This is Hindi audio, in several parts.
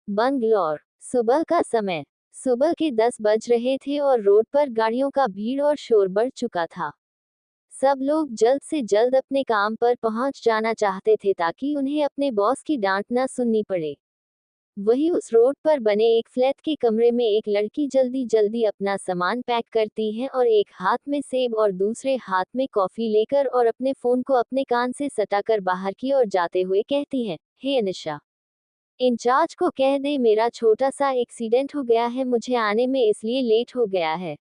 बंगलौर। सुबह का समय। सुबह के 10 बज रहे थे और रोड पर गाड़ियों का भीड़ और शोर बढ़ चुका था। सब लोग जल्द से जल्द अपने काम पर पहुंच जाना चाहते थे ताकि उन्हें अपने बॉस की डांट न सुननी पड़े। वही उस रोड पर बने एक फ्लैट के कमरे में एक लड़की जल्दी जल्दी अपना सामान पैक करती है और एक हाथ में सेब और दूसरे हाथ में कॉफी लेकर और अपने फोन को अपने कान से सटाकर बाहर की ओर जाते हुए कहती है, हे अनिशा, इंचार्ज को कह दे मेरा छोटा सा एक्सीडेंट हो गया है, मुझे आने में इसलिए लेट हो गया है।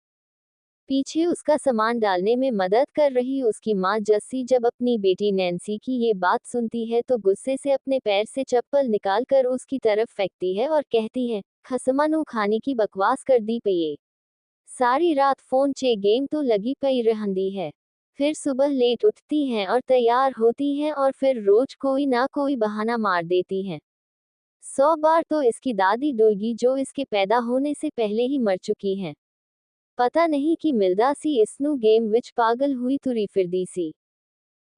पीछे उसका सामान डालने में मदद कर रही उसकी माँ जस्सी जब अपनी बेटी नैन्सी की ये बात सुनती है तो गुस्से से अपने पैर से चप्पल निकालकर उसकी तरफ फेंकती है और कहती है, खसमानू खाने की बकवास कर दी पे। सारी रात फोन चे गेम तो लगी पई रहंदी है। फिर सुबह लेट उठती हैं और तैयार होती हैं और फिर रोज कोई ना कोई बहाना मार देती हैं। 100 बार तो इसकी दादी डुलगी जो इसके पैदा होने से पहले ही मर चुकी हैं। पता नहीं कि मिलदा सी इसनू गेम विच पागल हुई तुरी फिरदी सी।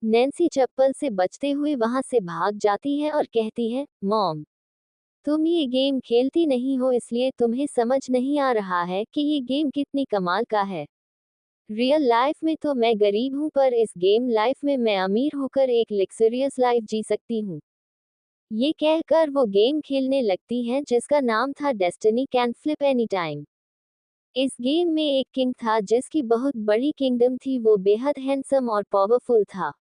नैन्सी चप्पल से बचते हुए वहां से भाग जाती है और कहती है, मॉम, तुम ये गेम खेलती नहीं हो इसलिए तुम्हें समझ नहीं आ रहा है कि ये गेम कितनी कमाल का है। रियल लाइफ में तो मैं गरीब हूँ पर इस गेम लाइफ में मैं अमीर होकर एक लग्जरियस लाइफ जी सकती हूँ। ये कहकर वो गेम खेलने लगती हैं जिसका नाम था destiny can flip any time. इस गेम में एक किंग था जिसकी बहुत बड़ी किंगडम थी, वो बेहद हैंडसम और पावरफुल था।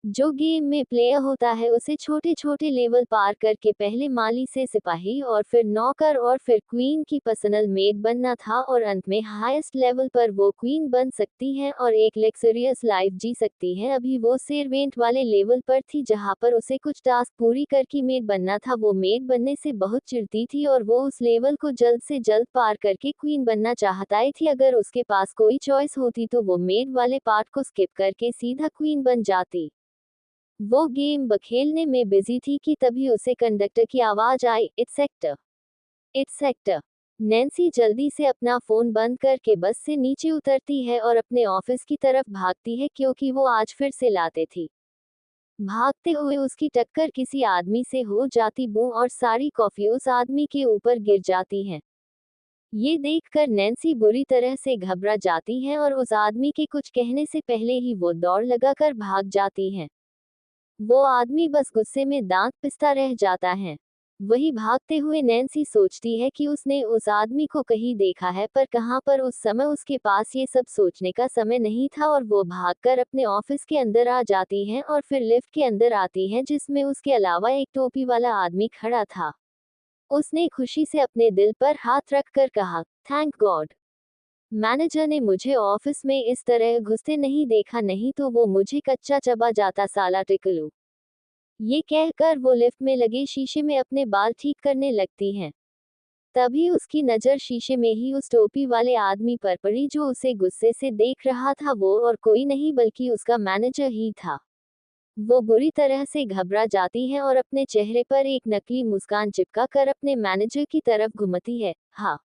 जो गेम में प्लेयर होता है उसे छोटे छोटे लेवल पार करके पहले माली से सिपाही और फिर नौकर और फिर क्वीन की पर्सनल मेड बनना था और अंत में हाईएस्ट लेवल पर वो क्वीन बन सकती हैं और एक लग्जरियस लाइफ जी सकती हैं। अभी वो सर्वेंट वाले लेवल पर थी जहां पर उसे कुछ टास्क पूरी करके मेड बनना था। वो मेड बनने से बहुत चिढ़ती थी और वो उस लेवल को जल्द से जल्द पार करके क्वीन बनना चाहता थी। अगर उसके पास कोई चॉइस होती तो वो मेड वाले पार्ट को स्किप करके सीधा क्वीन बन जाती। वो गेम खेलने में बिजी थी कि तभी उसे कंडक्टर की आवाज आई, it's sector, it's sector. Nancy जल्दी से अपना फोन बंद करके बस से नीचे उतरती है और अपने ऑफिस की तरफ भागती है क्योंकि वो आज फिर से लाते थी। भागते हुए उसकी टक्कर किसी आदमी से हो जाती बू और सारी कॉफी उस आदमी के ऊपर गिर जाती है। ये देखकर नैन्सी बुरी तरह से घबरा जाती है और उस आदमी के कुछ कहने से पहले ही वो दौड़ लगाकर भाग जाती है। वो आदमी बस गुस्से में दांत पिसता रह जाता है। वही भागते हुए नैन्सी सोचती है कि उसने उस आदमी को कहीं देखा है पर कहां पर। उस समय उसके पास ये सब सोचने का समय नहीं था और वो भागकर अपने ऑफिस के अंदर आ जाती है और फिर लिफ्ट के अंदर आती है जिसमें उसके अलावा एक टोपी वाला आदमी खड़ा था। उसने खुशी से अपने दिल पर हाथ रखकर कहा, थैंक गॉड, मैनेजर ने मुझे ऑफिस में इस तरह घुसते नहीं देखा, नहीं तो वो मुझे कच्चा चबा जाता साला टिकलू। ये कहकर वो लिफ्ट में लगे शीशे में अपने बाल ठीक करने लगती हैं। तभी उसकी नज़र शीशे में ही उस टोपी वाले आदमी पर पड़ी जो उसे गुस्से से देख रहा था। वो और कोई नहीं बल्कि उसका मैनेजर ही था। वो बुरी तरह से घबरा जाती है और अपने चेहरे पर एक नकली मुस्कान चिपका कर अपने मैनेजर की तरफ घुमती है। हाँ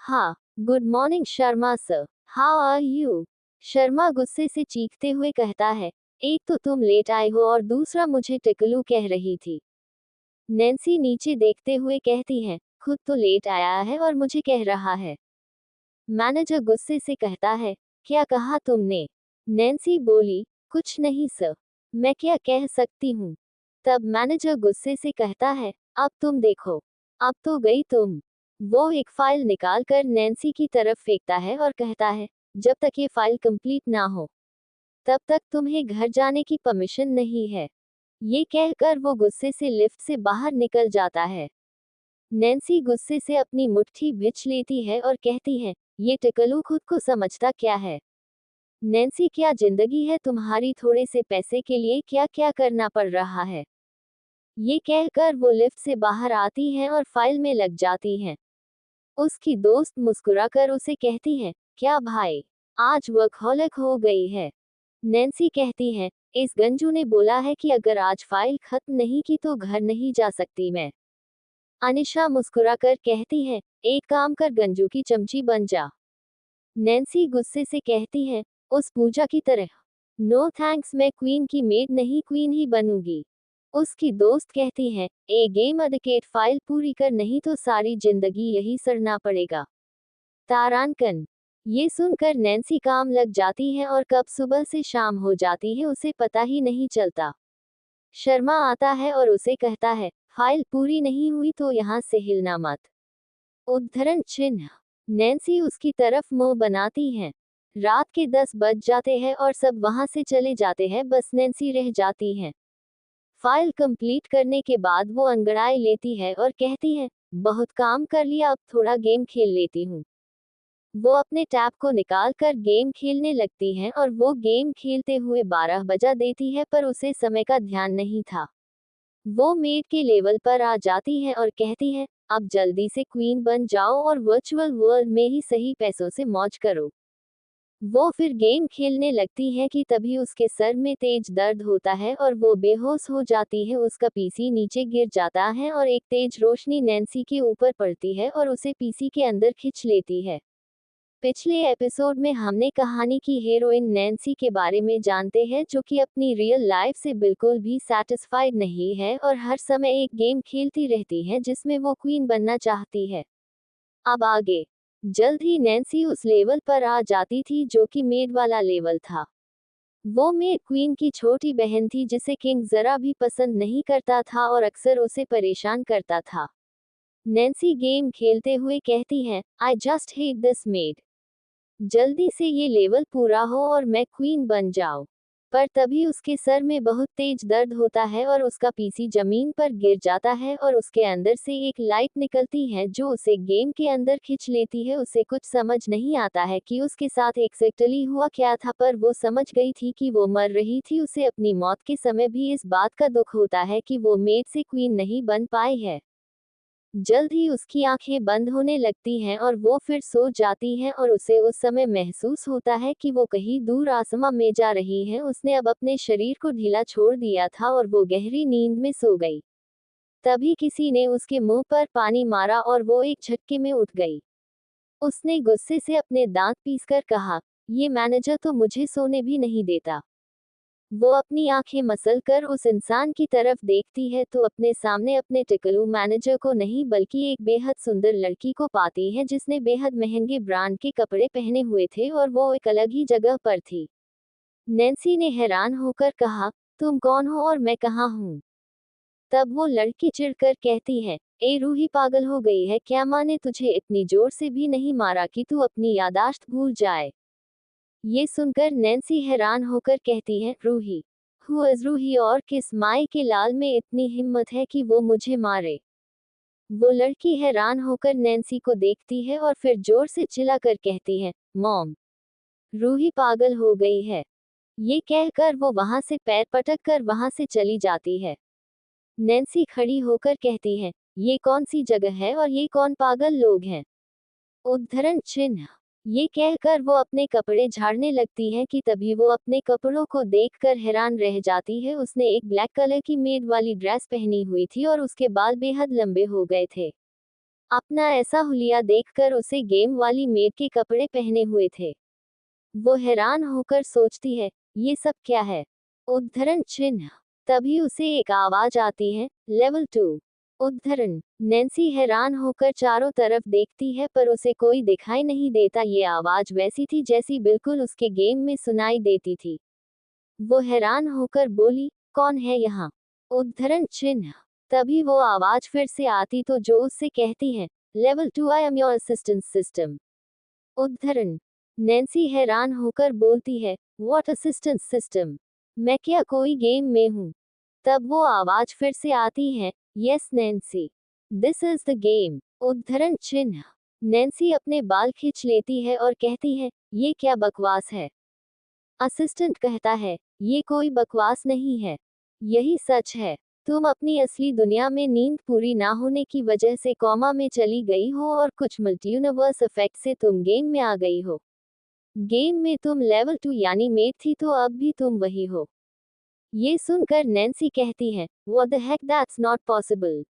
हाँ, good morning Sharma sir, how are you. Sharma गुस्से से चीखते हुए कहता है, एक तो तुम लेट आए हो और दूसरा मुझे टिकलू कह रही थी। नैन्सी नीचे देखते हुए कहती है, खुद तो लेट आया है और मुझे कह रहा है। मैनेजर गुस्से से कहता है, क्या कहा तुमने। नैन्सी बोली, कुछ नहीं सर, मैं क्या कह सकती हूँ। तब मैनेजर गुस्से से कहता है, अब तुम देखो, अब तो गई तुम। वो एक फाइल निकाल कर नैन्सी की तरफ फेंकता है और कहता है, जब तक ये फाइल कंप्लीट ना हो तब तक तुम्हें घर जाने की परमिशन नहीं है। ये कहकर वो गुस्से से लिफ्ट से बाहर निकल जाता है। नैन्सी गुस्से से अपनी मुट्ठी बिछ लेती है और कहती है, ये टिकलू खुद को समझता क्या है। नैन्सी, क्या जिंदगी है तुम्हारी, थोड़े से पैसे के लिए क्या क्या करना पड़ रहा है। ये कहकर वो लिफ्ट से बाहर आती हैं और फाइल में लग जाती हैं। उसकी दोस्त मुस्कुराकर उसे कहती है, क्या भाई, आज वर्कहॉलिक हो गई है। नैन्सी कहती है, इस गंजू ने बोला है कि अगर आज फाइल खत्म नहीं की तो घर नहीं जा सकती मैं। अनिशा मुस्कुराकर कहती है, एक काम कर, गंजू की चमची बन जा। नैन्सी गुस्से से कहती है, उस पूजा की तरह, नो थैंक्स, मैं क्वीन की मेड नहीं क्वीन ही बनूंगी। उसकी दोस्त कहती है, ए गेम अडिकेट फाइल पूरी कर नहीं तो सारी जिंदगी यही सड़ना पड़ेगा। तारांकन। ये सुनकर नैन्सी काम लग जाती है और कब सुबह से शाम हो जाती है उसे पता ही नहीं चलता। शर्मा आता है और उसे कहता है, फाइल पूरी नहीं हुई तो यहाँ से हिलना मत। उद्धरण चिन्ह। नैन्सी उसकी तरफ मुंह बनाती है। रात के 10 बज जाते हैं और सब वहां से चले जाते हैं, बस नैन्सी रह जाती है। फाइल कंप्लीट करने के बाद वो अंगड़ाई लेती है और कहती है, बहुत काम कर लिया, अब थोड़ा गेम खेल लेती हूँ। वो अपने टैब को निकाल कर गेम खेलने लगती है और वो गेम खेलते हुए 12 बजा देती है, पर उसे समय का ध्यान नहीं था। वो मेड के लेवल पर आ जाती है और कहती है, अब जल्दी से क्वीन बन जाओ और वर्चुअल वर्ल्ड में ही सही पैसों से मौज करो। वो फिर गेम खेलने लगती है कि तभी उसके सर में तेज दर्द होता है और वो बेहोश हो जाती है। उसका पीसी नीचे गिर जाता है और एक तेज रोशनी नैन्सी के ऊपर पड़ती है और उसे पीसी के अंदर खींच लेती है। पिछले एपिसोड में हमने कहानी की हीरोइन नैन्सी के बारे में जानते हैं, जो कि अपनी रियल लाइफ से बिल्कुल भी सैटिस्फाइड नहीं है और हर समय एक गेम खेलती रहती है जिसमें वो क्वीन बनना चाहती है। अब आगे। जल्द ही नैन्सी उस लेवल पर आ जाती थी जो कि मेड वाला लेवल था। वो मेड क्वीन की छोटी बहन थी जिसे किंग जरा भी पसंद नहीं करता था और अक्सर उसे परेशान करता था। नैन्सी गेम खेलते हुए कहती है, I just hate this made. जल्दी से ये लेवल पूरा हो और मैं क्वीन बन जाऊं। पर तभी उसके सर में बहुत तेज दर्द होता है और उसका पीसी जमीन पर गिर जाता है और उसके अंदर से एक लाइट निकलती है जो उसे गेम के अंदर खींच लेती है। उसे कुछ समझ नहीं आता है कि उसके साथ एग्जैक्टली हुआ क्या था, पर वो समझ गई थी कि वो मर रही थी। उसे अपनी मौत के समय भी इस बात का दुख होता है कि वो मेड से क्वीन नहीं बन पाई है। जल्द ही उसकी आंखें बंद होने लगती हैं और वो फिर सो जाती हैं और उसे उस समय महसूस होता है कि वो कहीं दूर आसमां में जा रही है। उसने अब अपने शरीर को ढीला छोड़ दिया था और वो गहरी नींद में सो गई। तभी किसी ने उसके मुंह पर पानी मारा और वो एक झटके में उठ गई। उसने गुस्से से अपने दांत पीसकर कहा, ये मैनेजर तो मुझे सोने भी नहीं देता। वो अपनी आंखें मसल कर उस इंसान की तरफ देखती है तो अपने सामने अपने टिकलू मैनेजर को नहीं बल्कि एक बेहद सुंदर लड़की को पाती है जिसने बेहद महंगे ब्रांड के कपड़े पहने हुए थे और वो एक अलग ही जगह पर थी। नैन्सी ने हैरान होकर कहा, तुम कौन हो और मैं कहाँ हूँ? तब वो लड़की चिढ़कर कहती है, ए रूही पागल हो गई है क्या? माँ ने तुझे इतनी जोर से भी नहीं मारा कि तू अपनी यादाश्त भूल जाए। ये सुनकर नैन्सी हैरान होकर कहती है, रूही? हु इज रूही और किस माई के लाल में इतनी हिम्मत है कि वो मुझे मारे? वो लड़की हैरान होकर नैन्सी को देखती है और फिर जोर से चिल्लाकर कहती है, मॉम, रूही पागल हो गई है। ये कहकर वो वहां से पैर पटक कर वहां से चली जाती है। नैन्सी खड़ी होकर कहती है, ये कौन सी जगह है और ये कौन पागल लोग हैं? उद्धरण चिन्ह। ये कहकर वो अपने कपड़े झाड़ने लगती है कि तभी वो अपने कपड़ों को देखकर हैरान रह जाती है। उसने एक ब्लैक कलर की मेड वाली ड्रेस पहनी हुई थी और उसके बाल बेहद लंबे हो गए थे। अपना ऐसा हुलिया देखकर उसे गेम वाली मेड के कपड़े पहने हुए थे। वो हैरान होकर सोचती है, ये सब क्या है? उद्धरण चिन्ह। तभी उसे एक आवाज आती है, लेवल 2। उद्धरण। नैन्सी हैरान होकर चारों तरफ देखती है पर उसे कोई दिखाई नहीं देता। ये आवाज वैसी थी जैसी बिल्कुल उसके गेम में सुनाई देती थी। वो हैरान होकर बोली, कौन है यहाँ? उद्धरण चिन्ह। तभी वो आवाज फिर से आती तो जो उससे कहती है, level 2 I am your assistant system. उद्धरण। नैन्सी हैरान होकर बोलती है, व्हाट असिस्टेंट सिस्टम? मैं क्या कोई गेम में हूँ? तब वो आवाज फिर से आती है, yes Nancy, this is the game. उद्धरण चिन्ह। नैन्सी अपने बाल खींच लेती है और कहती है, ये क्या बकवास है? असिस्टेंट कहता है, ये कोई बकवास नहीं है, यही सच है। तुम अपनी असली दुनिया में नींद पूरी ना होने की वजह से कोमा में चली गई हो और कुछ मल्टीयूनिवर्स इफेक्ट से तुम गेम में आ गई हो। गेम में तुम लेवल 2 यानी मेट थी तो अब भी तुम वही हो। ये सुनकर नैन्सी कहती है, what the heck, that's not possible.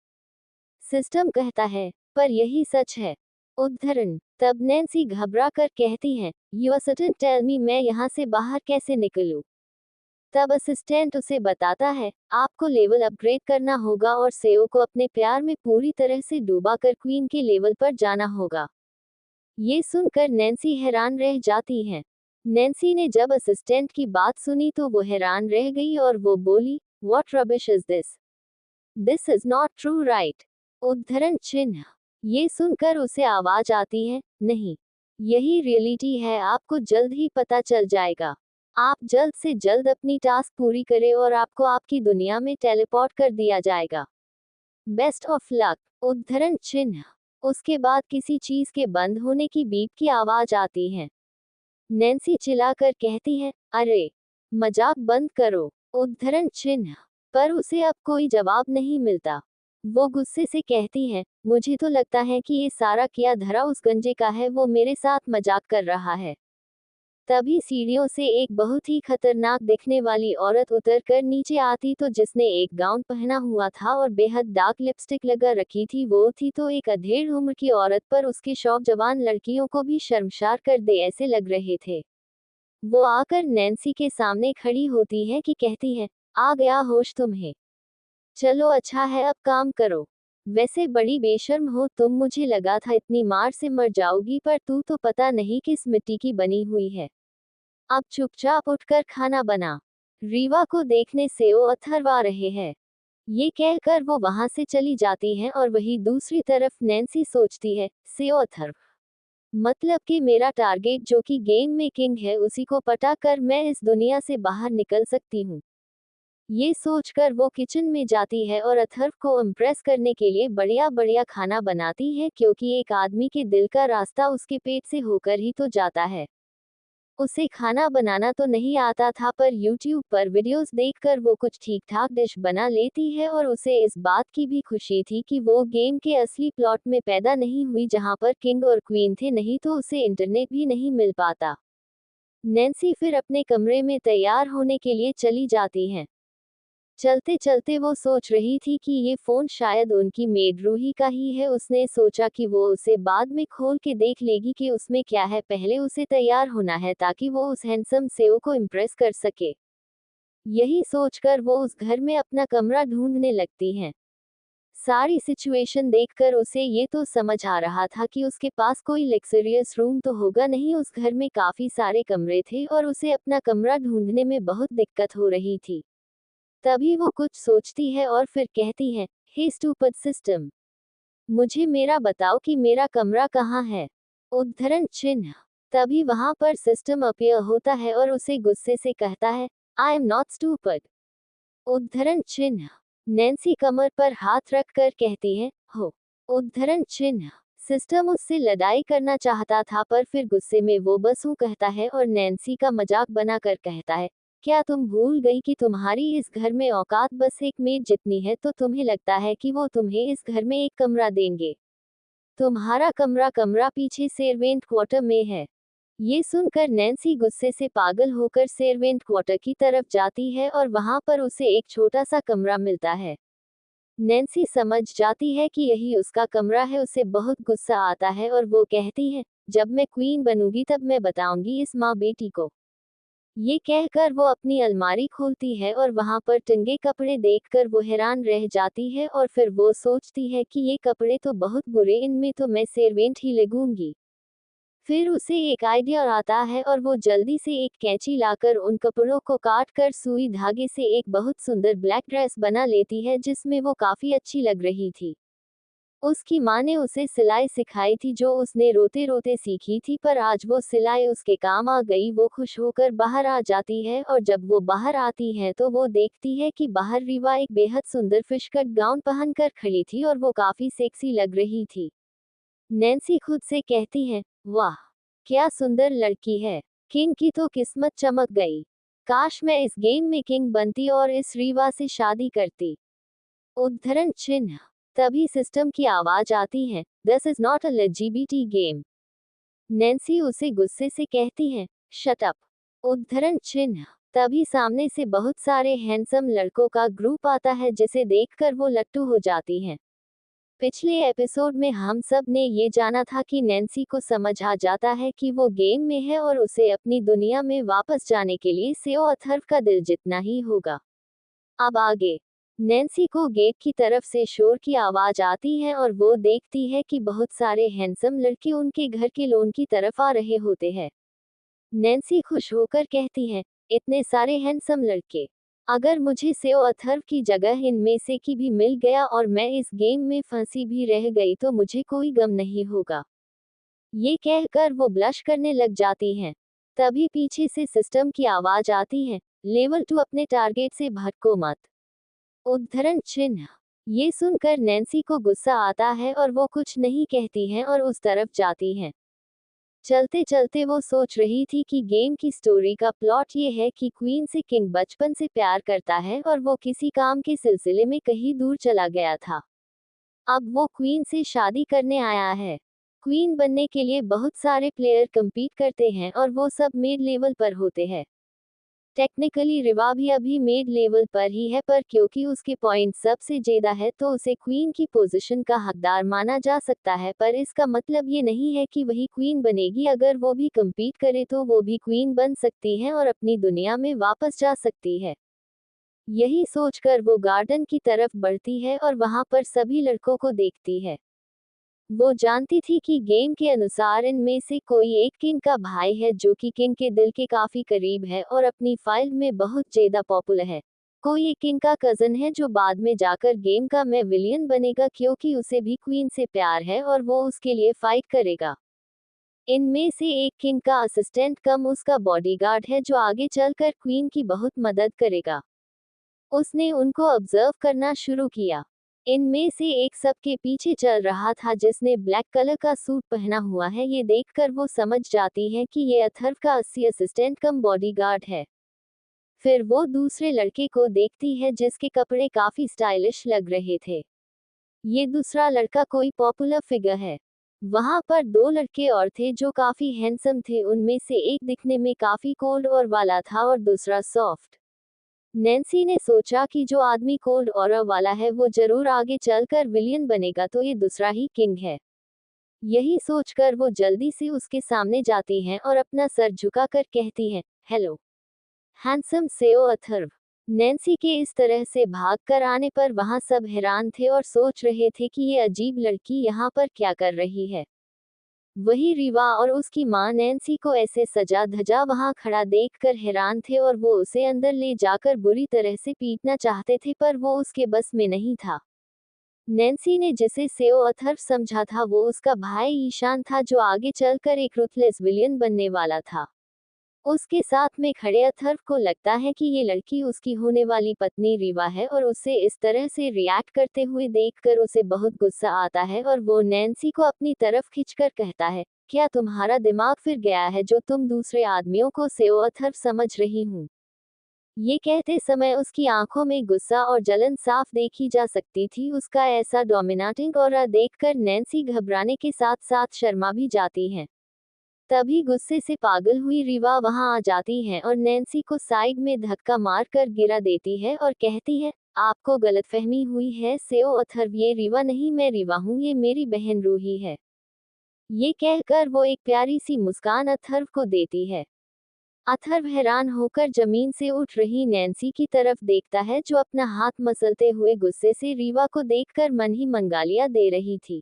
System कहता है, पर यही सच है। उद्धरण। तब नैन्सी घबरा कर कहती है, यू सर्टेन, टेल मी, मैं यहाँ से बाहर कैसे निकलूं? तब असिस्टेंट उसे बताता है, आपको लेवल अपग्रेड करना होगा और सेओ को अपने प्यार में पूरी तरह से डूबा कर क्वीन के लेवल पर जाना होगा। ये सुनकर नैन्सी हैरान रह जाती है। नैन्सी ने जब असिस्टेंट की बात सुनी तो वो हैरान रह गई और वो बोली, what rubbish is this? This is not true right? उद्धरण चिन्ह। ये सुनकर उसे आवाज आती है, नहीं, यही रियलिटी है, आपको जल्द ही पता चल जाएगा। आप जल्द से जल्द अपनी टास्क पूरी करें और आपको आपकी दुनिया में टेलीपोर्ट कर दिया जाएगा। Best of luck. उद्धरण चिन्ह। उसके बाद किसी चीज के बंद होने की बीप की आवाज आती है। नैन्सी चिल्लाकर कहती है, अरे, मजाक बंद करो। उद्धरण चिन्ह। पर उसे अब कोई जवाब नहीं मिलता। वो गुस्से से कहती है, मुझे तो लगता है कि ये सारा किया धरा उस गंजे का है, वो मेरे साथ मजाक कर रहा है। तभी सीढ़ियों से एक बहुत ही खतरनाक दिखने वाली औरत उतरकर नीचे आती तो जिसने एक गाउन पहना हुआ था और बेहद डार्क लिपस्टिक लगा रखी थी वो थी तो एक अधेड़ उम्र की औरत, पर उसके शौक जवान लड़कियों को भी शर्मसार कर दे ऐसे लग रहे थे। वो आकर नैन्सी के सामने खड़ी होती है कि कहती है, आ गया होश तुम्हें? चलो अच्छा है, अब काम करो। वैसे बड़ी बेशर्म हो तुम, मुझे लगा था इतनी मार से मर जाओगी, पर तू तो पता नहीं किस मिट्टी की बनी हुई है। अब चुपचाप उठकर खाना बना। रीवा को देखने से वो अथर्व आ रहे हैं। ये कहकर वो वहां से चली जाती हैं और वही दूसरी तरफ नैन्सी सोचती है, सेओ अथर्व, मतलब कि मेरा टारगेट जो कि गेम में किंग है उसी को पटा कर मैं इस दुनिया से बाहर निकल सकती हूँ। ये सोचकर वो किचन में जाती है और अथर्व को इम्प्रेस करने के लिए बढ़िया बढ़िया खाना बनाती है, क्योंकि एक आदमी के दिल का रास्ता उसके पेट से होकर ही तो जाता है। उसे खाना बनाना तो नहीं आता था, पर YouTube पर वीडियोस देखकर वो कुछ ठीक ठाक डिश बना लेती है और उसे इस बात की भी खुशी थी कि वो गेम के असली प्लॉट में पैदा नहीं हुई जहां पर किंग और क्वीन थे, नहीं तो उसे इंटरनेट भी नहीं मिल पाता। नैन्सी फिर अपने कमरे में तैयार होने के लिए चली जाती हैं। चलते चलते वो सोच रही थी कि ये फोन शायद उनकी मेड रूही का ही है। उसने सोचा कि वो उसे बाद में खोल के देख लेगी कि उसमें क्या है, पहले उसे तैयार होना है ताकि वो उस हैंडसम सेओ को इम्प्रेस कर सके। यही सोचकर वो उस घर में अपना कमरा ढूंढने लगती हैं। सारी सिचुएशन देखकर उसे ये तो समझ आ रहा था कि उसके पास कोई लग्जरियस रूम तो होगा नहीं। उस घर में काफी सारे कमरे थे और उसे अपना कमरा ढूंढने में बहुत दिक्कत हो रही थी। तभी वो कुछ सोचती है और फिर कहती है, हे स्टूपिड सिस्टम, मुझे मेरा बताओ कि मेरा कमरा कहाँ है? उद्धरण चिन्ह। तभी वहां पर सिस्टम अपीयर होता है और उसे गुस्से से कहता है, आई एम नॉट स्टूपिड। उद्धरण चिन्ह। नैन्सी कमर पर हाथ रखकर कहती है, हो। उद्धरण चिन्ह। सिस्टम उससे लड़ाई करना चाहता था, पर फिर गुस्से में वो बस हूँ कहता है और नैन्सी का मजाक बनाकर कहता है, क्या तुम भूल गई कि तुम्हारी इस घर में औकात बस एक मेड जितनी है, तो तुम्हें लगता है कि वो तुम्हें इस घर में एक कमरा देंगे? तुम्हारा कमरा पीछे सर्वेंट क्वार्टर में है। ये सुनकर नैन्सी गुस्से से पागल होकर सर्वेंट क्वार्टर की तरफ जाती है और वहां पर उसे एक छोटा सा कमरा मिलता है। नैन्सी समझ जाती है कि यही उसका कमरा है। उसे बहुत गुस्सा आता है और वो कहती है, जब मैं क्वीन बनूंगी तब मैं बताऊंगी इस माँ बेटी को। ये कहकर वो अपनी अलमारी खोलती है और वहां पर टंगे कपड़े देखकर वो हैरान रह जाती है और फिर वो सोचती है कि ये कपड़े तो बहुत बुरे, इनमें तो मैं सर्वेंट ही लगूंगी। फिर उसे एक आइडिया आता है और वो जल्दी से एक कैंची लाकर उन कपड़ों को काट कर सुई धागे से एक बहुत सुंदर ब्लैक ड्रेस बना लेती है जिसमें वो काफी अच्छी लग रही थी। उसकी माँ ने उसे सिलाई सिखाई थी जो उसने रोते रोते सीखी थी, पर आज वो सिलाई उसके काम आ गई। वो खुश होकर बाहर आ जाती है और जब वो बाहर आती है तो वो देखती है कि बाहर रीवा एक बेहद सुंदर फिश कट गाउन पहनकर खड़ी थी और वो काफी सेक्सी लग रही थी। नैन्सी खुद से कहती है, वाह, क्या सुंदर लड़की है। किंग की तो किस्मत चमक गई। काश मैं इस गेम में किंग बनती और इस रीवा से शादी करती। उद्धरण चिन्ह। तभी सिस्टम की आवाज आती है, this is not a LGBT game. Nancy उसे गुस्से से कहती है, शट अप। उद्धरण चिन्ह। तभी सामने से बहुत सारे हैंडसम लड़कों का ग्रुप आता है जिसे देखकर वो लट्टू हो जाती हैं। पिछले एपिसोड में हम सब ने ये जाना था कि नैन्सी को समझ आ जाता है कि वो गेम में है और उसे अपनी दुनिया में वापस जाने के लिए सेओ अथर्व का दिल जीतना ही होगा। अब आगे नैन्सी को गेट की तरफ से शोर की आवाज आती है और वो देखती है कि बहुत सारे हैंडसम लड़के उनके घर के लॉन की तरफ आ रहे होते हैं। नैन्सी खुश होकर कहती है, इतने सारे हैंडसम लड़के, अगर मुझे सेओ अथर्व की जगह इनमें से की भी मिल गया और मैं इस गेम में फंसी भी रह गई तो मुझे कोई गम नहीं होगा। ये कहकर वो ब्लश करने लग जाती हैं। तभी पीछे से सिस्टम की आवाज आती है, लेवल 2 अपने टारगेट से भटको मत। उद्धरण चिन्ह। ये सुनकर नैन्सी को गुस्सा आता है और वो कुछ नहीं कहती हैं और उस तरफ जाती हैं। चलते चलते वो सोच रही थी कि गेम की स्टोरी का प्लॉट ये है कि क्वीन से किंग बचपन से प्यार करता है और वो किसी काम के सिलसिले में कहीं दूर चला गया था। अब वो क्वीन से शादी करने आया है। क्वीन बनने के लिए बहुत सारे प्लेयर compete करते हैं और वो सब मिड लेवल पर होते हैं। टेक्निकली रिवा भी अभी मिड लेवल पर ही है, पर क्योंकि उसके पॉइंट सबसे ज्यादा है तो उसे क्वीन की पोजीशन का हकदार माना जा सकता है, पर इसका मतलब ये नहीं है कि वही क्वीन बनेगी। अगर वो भी compete करे तो वो भी क्वीन बन सकती है और अपनी दुनिया में वापस जा सकती है। यही सोचकर वो गार्डन की तरफ बढ़ती है और वहां पर सभी लड़कों को देखती है। वो जानती थी कि गेम के अनुसार इनमें से कोई एक किंग का भाई है जो कि किंग के दिल के काफी करीब है और अपनी फाइल में बहुत ज्यादा पॉपुलर है। कोई एक किंग का कजन है जो बाद में जाकर गेम का में विलियन बनेगा क्योंकि उसे भी क्वीन से प्यार है और वो उसके लिए फाइट करेगा। इनमें से एक किंग का असिस्टेंट कम उसका बॉडीगार्ड है जो आगे चलकर क्वीन की बहुत मदद करेगा। उसने उनको ऑब्जर्व करना शुरू किया। इनमें से एक सबके पीछे चल रहा था जिसने ब्लैक कलर का सूट पहना हुआ है। ये देखकर वो समझ जाती है कि ये अथर्व का 80 असिस्टेंट कम बॉडीगार्ड है। फिर वो दूसरे लड़के को देखती है जिसके कपड़े काफी स्टाइलिश लग रहे थे। ये दूसरा लड़का कोई पॉपुलर फिगर है। वहां पर दो लड़के और थे जो काफी हैंडसम थे। उनमें से एक दिखने में काफी कोल्ड और वाला था और दूसरा सॉफ्ट। नैन्सी ने सोचा कि जो आदमी कोल्ड ऑरा वाला है वो जरूर आगे चलकर विलियन बनेगा, तो ये दूसरा ही किंग है। यही सोचकर वो जल्दी से उसके सामने जाती हैं और अपना सर झुकाकर कहती हैं, हेलो हैंडसम सेओ अथर्व। नैन्सी के इस तरह से भागकर आने पर वहां सब हैरान थे और सोच रहे थे कि ये अजीब लड़की यहाँ पर क्या कर रही है। वही रीवा और उसकी मां नैन्सी को ऐसे सजा धजा वहां खड़ा देखकर हैरान थे और वो उसे अंदर ले जाकर बुरी तरह से पीटना चाहते थे, पर वो उसके बस में नहीं था। नैन्सी ने जिसे सेओ अथर्व समझा था वो उसका भाई ईशान था जो आगे चलकर एक रुथलेस विलियन बनने वाला था। उसके साथ में खड़े अथर्व को लगता है कि ये लड़की उसकी होने वाली पत्नी रीवा है और उसे इस तरह से रिएक्ट करते हुए देखकर उसे बहुत गुस्सा आता है और वो नैन्सी को अपनी तरफ खींचकर कहता है, क्या तुम्हारा दिमाग फिर गया है जो तुम दूसरे आदमियों को सेओ अथर्व समझ रही हूँ। ये कहते समय उसकी आंखों में गुस्सा और जलन साफ देखी जा सकती थी। उसका ऐसा डोमिनेटिंग ऑरा देखकर नैन्सी घबराने के साथ साथ शर्मा भी जाती हैं। तभी गुस्से से पागल हुई रीवा वहां आ जाती है और नैन्सी को साइड में धक्का मार कर गिरा देती है और कहती है, आपको गलतफहमी हुई है सेओ अथर्व, ये रीवा नहीं मैं रीवा हूँ, ये मेरी बहन रूही है। ये कहकर वो एक प्यारी सी मुस्कान अथर्व को देती है। अथर्व हैरान होकर जमीन से उठ रही नैन्सी की तरफ देखता है जो अपना हाथ मसलते हुए गुस्से से रीवा को देखकर मन ही मन गालियां दे रही थी।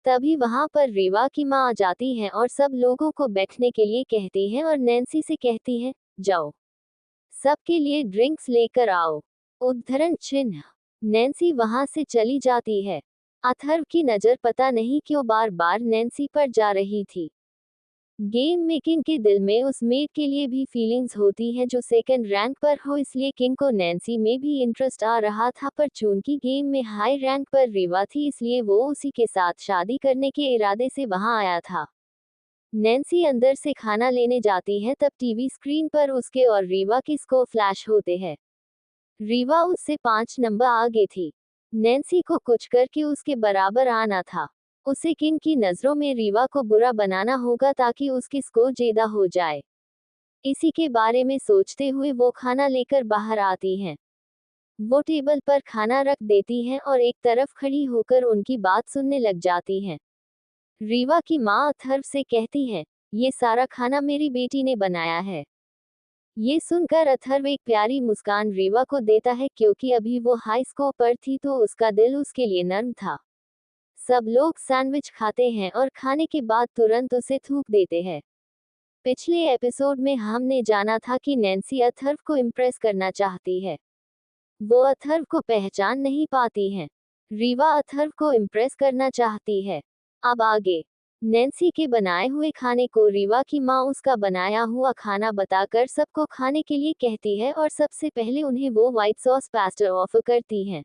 तभी वहां पर रीवा की मां आ जाती हैं और सब लोगों को बैठने के लिए कहती हैं और नैन्सी से कहती हैं, जाओ सबके लिए ड्रिंक्स लेकर आओ। उद्धरण चिन्ह। नैन्सी वहां से चली जाती है। अथर्व की नजर पता नहीं क्यों बार बार नैन्सी पर जा रही थी। गेम में किंग के दिल में उस मेड के लिए भी फीलिंग्स होती हैं जो सेकंड रैंक पर हो, इसलिए किंग को नैन्सी में भी इंटरेस्ट आ रहा था, पर चूंकि गेम में हाई रैंक पर रीवा थी इसलिए वो उसी के साथ शादी करने के इरादे से वहां आया था। नैन्सी अंदर से खाना लेने जाती है तब टीवी स्क्रीन पर उसके और रीवा के स्कोर फ्लैश होते हैं। रीवा उससे 5 नंबर आगे थी। नैन्सी को कुछ करके उसके बराबर आना था। उसे किंग की नजरों में रीवा को बुरा बनाना होगा ताकि उसकी स्कोर ज्यादा हो जाए। इसी के बारे में सोचते हुए वो खाना लेकर बाहर आती हैं। वो टेबल पर खाना रख देती हैं और एक तरफ खड़ी होकर उनकी बात सुनने लग जाती हैं। रीवा की माँ अथर्व से कहती है, ये सारा खाना मेरी बेटी ने बनाया है। ये सुनकर अथर्व एक प्यारी मुस्कान रीवा को देता है, क्योंकि अभी वो हाई स्कूल पर थी तो उसका दिल उसके लिए नर्म था। सब लोग सैंडविच खाते हैं और खाने के बाद तुरंत उसे थूक देते हैं। पिछले एपिसोड में हमने जाना था कि नैन्सी अथर्व को इम्प्रेस करना चाहती है। वो अथर्व को पहचान नहीं पाती हैं। रीवा अथर्व को इम्प्रेस करना चाहती है। अब आगे नैन्सी के बनाए हुए खाने को रीवा की माँ उसका बनाया हुआ खाना बताकर सबको खाने के लिए कहती है और सबसे पहले उन्हें वो व्हाइट सॉस पास्ता ऑफर करती हैं।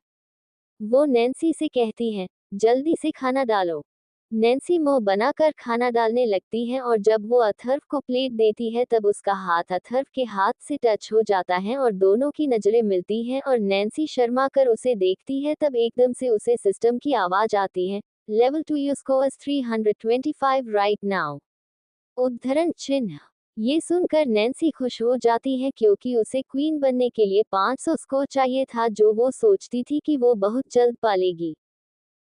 वो नैन्सी से कहती हैं, जल्दी से खाना डालो। नैन्सी मुंह बनाकर खाना डालने लगती है और जब वो अथर्व को प्लेट देती है तब उसका हाथ अथर्व के हाथ से टच हो जाता है और दोनों की नजरें मिलती हैं और नैन्सी शर्मा कर उसे देखती है। तब एकदम से उसे सिस्टम की आवाज आती है, level 2 you score 325 right now. उद्धरण चिन्ह। ये सुनकर नैन्सी खुश हो जाती है, क्योंकि उसे क्वीन बनने के लिए 500 स्कोर चाहिए था, जो वो सोचती थी कि वो बहुत जल्द पालेगी।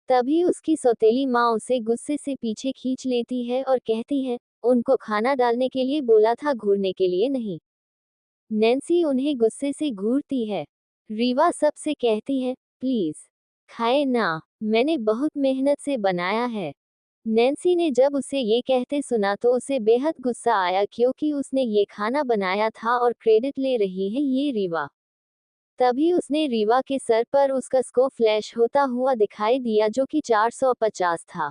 तभी उसकी सौतेली माँ उसे गुस्से से पीछे खींच लेती है और कहती है, उनको खाना डालने के लिए बोला था, घूरने के लिए नहीं। नैन्सी उन्हें गुस्से से घूरती है। रीवा सबसे कहती है, प्लीज खाए ना, मैंने बहुत मेहनत से बनाया है। नैन्सी ने जब उसे ये कहते सुना तो उसे बेहद गुस्सा आया, क्योंकि उसने ये खाना बनाया था और क्रेडिट ले रही है ये रीवा। तभी उसने रीवा के सर पर उसका स्कोर फ्लैश होता हुआ दिखाई दिया, जो कि 450 था।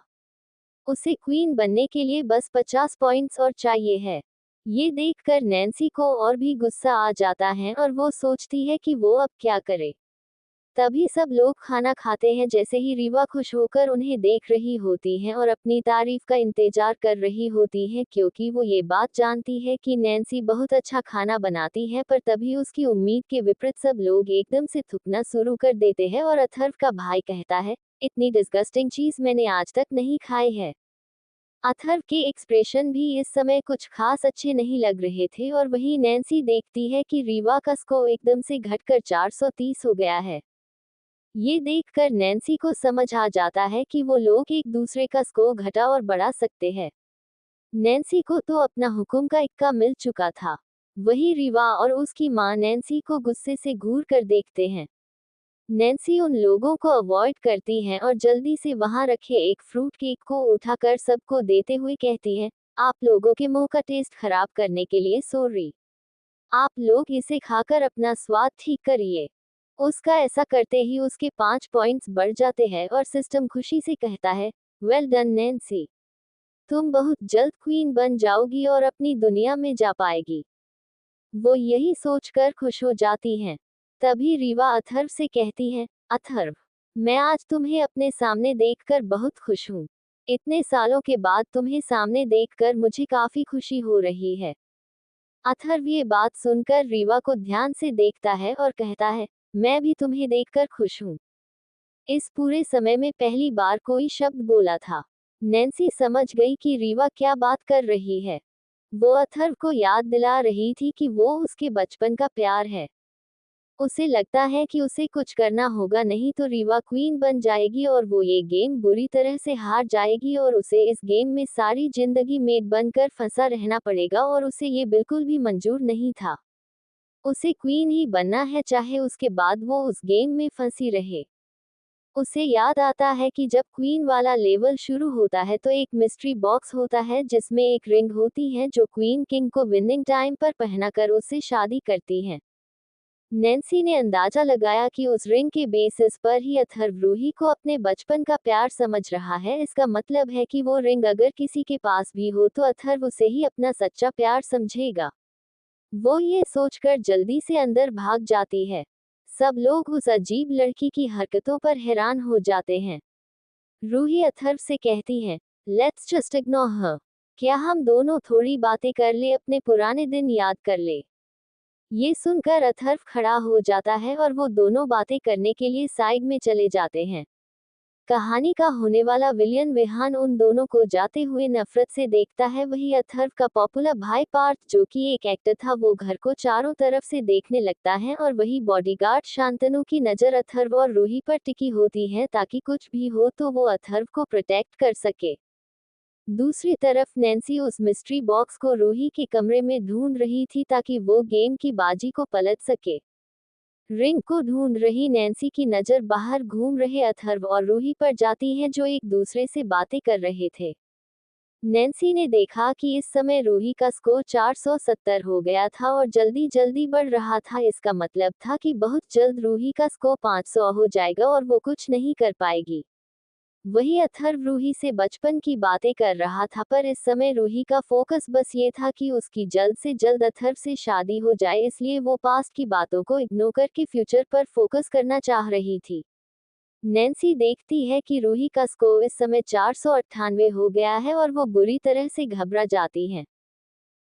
उसे क्वीन बनने के लिए बस 50 पॉइंट्स और चाहिए है। ये देखकर नैन्सी को और भी गुस्सा आ जाता है और वो सोचती है कि वो अब क्या करे। तभी सब लोग खाना खाते हैं। जैसे ही रीवा खुश होकर उन्हें देख रही होती है और अपनी तारीफ का इंतजार कर रही होती है, क्योंकि वो ये बात जानती है कि नैन्सी बहुत अच्छा खाना बनाती है, पर तभी उसकी उम्मीद के विपरीत सब लोग एकदम से थूकना शुरू कर देते हैं और अथर्व का भाई कहता है, इतनी डिस्गस्टिंग चीज मैंने आज तक नहीं खाई है। अथर्व के एक्सप्रेशन भी इस समय कुछ खास अच्छे नहीं लग रहे थे और वहीं नैन्सी देखती है कि रीवा का स्कोर एकदम से घटकर 430 हो गया है। ये देखकर नैन्सी को समझ आ जाता है कि वो लोग एक दूसरे का स्कोर घटा और बढ़ा सकते हैं। नैन्सी को तो अपना हुक्म का इक्का मिल चुका था। वही रीवा और उसकी माँ नैन्सी को गुस्से से घूर कर देखते हैं। नैन्सी उन लोगों को अवॉइड करती है और जल्दी से वहां रखे एक फ्रूट केक को उठाकर सबको देते हुए कहती है, आप लोगों के मुंह का टेस्ट खराब करने के लिए सॉरी। आप लोग इसे खाकर अपना स्वाद ठीक करिए। उसका ऐसा करते ही उसके 5 पॉइंट्स बढ़ जाते हैं और सिस्टम खुशी से कहता है, वेल डन नैन्सी, तुम बहुत जल्द क्वीन बन जाओगी और अपनी दुनिया में जा पाएगी। वो यही सोचकर खुश हो जाती हैं। तभी रीवा अथर्व से कहती है, अथर्व, मैं आज तुम्हें अपने सामने देखकर बहुत खुश हूँ। इतने सालों के बाद तुम्हें सामने देखकर मुझे काफी खुशी हो रही है। अथर्व ये बात सुनकर रीवा को ध्यान से देखता है और कहता है, मैं भी तुम्हें देखकर खुश हूँ। इस पूरे समय में पहली बार कोई शब्द बोला था। नैन्सी समझ गई कि रीवा क्या बात कर रही है। वो अथर्व को याद दिला रही थी कि वो उसके बचपन का प्यार है। उसे लगता है कि उसे कुछ करना होगा, नहीं तो रीवा क्वीन बन जाएगी और वो ये गेम बुरी तरह से हार जाएगी और उसे इस गेम में सारी जिंदगी मेड बनकर फंसा रहना पड़ेगा और उसे ये बिल्कुल भी मंजूर नहीं था। उसे क्वीन ही बनना है, चाहे उसके बाद वो उस गेम में फंसी रहे। उसे याद आता है कि जब क्वीन वाला लेवल शुरू होता है तो एक मिस्ट्री बॉक्स होता है जिसमें एक रिंग होती है जो क्वीन किंग को विनिंग टाइम पर पहनाकर उससे शादी करती है। नैन्सी ने अंदाजा लगाया कि उस रिंग के बेसिस पर ही अथर्व रूही को अपने बचपन का प्यार समझ रहा है। इसका मतलब है कि वो रिंग अगर किसी के पास भी हो तो अथर्व उसे ही अपना सच्चा प्यार समझेगा। वो ये सोचकर जल्दी से अंदर भाग जाती है। सब लोग उस अजीब लड़की की हरकतों पर हैरान हो जाते हैं। रूही अथर्व से कहती है, लेट्स जस्ट इग्नोर हर। क्या हम दोनों थोड़ी बातें कर ले, अपने पुराने दिन याद कर ले। ये सुनकर अथर्व खड़ा हो जाता है और वो दोनों बातें करने के लिए साइड में चले जाते हैं। कहानी का होने वाला विलियन विहान उन दोनों को जाते हुए नफरत से देखता है। वही अथर्व का पॉपुलर भाई पार्थ, जो कि एक एक्टर था, वो घर को चारों तरफ से देखने लगता है और वही बॉडीगार्ड शांतनु की नज़र अथर्व और रूही पर टिकी होती है ताकि कुछ भी हो तो वो अथर्व को प्रोटेक्ट कर सके। दूसरी तरफ नैन्सी उस मिस्ट्री बॉक्स को रूही के कमरे में ढूंढ रही थी ताकि वो गेम की बाजी को पलट सके। रिंग को ढूंढ रही नैन्सी की नज़र बाहर घूम रहे अथर्व और रूही पर जाती है, जो एक दूसरे से बातें कर रहे थे। नैन्सी ने देखा कि इस समय रूही का स्कोर 470 हो गया था और जल्दी जल्दी बढ़ रहा था। इसका मतलब था कि बहुत जल्द रूही का स्कोर 500 हो जाएगा और वो कुछ नहीं कर पाएगी। वही अथर्व रूही से बचपन की बातें कर रहा था, पर इस समय रूही का फोकस बस ये था कि उसकी जल्द से जल्द अथर्व से शादी हो जाए, इसलिए वो पास्ट की बातों को इग्नोर करके फ्यूचर पर फोकस करना चाह रही थी। नैन्सी देखती है कि रूही का स्कोर इस समय 498 हो गया है और वो बुरी तरह से घबरा जाती है।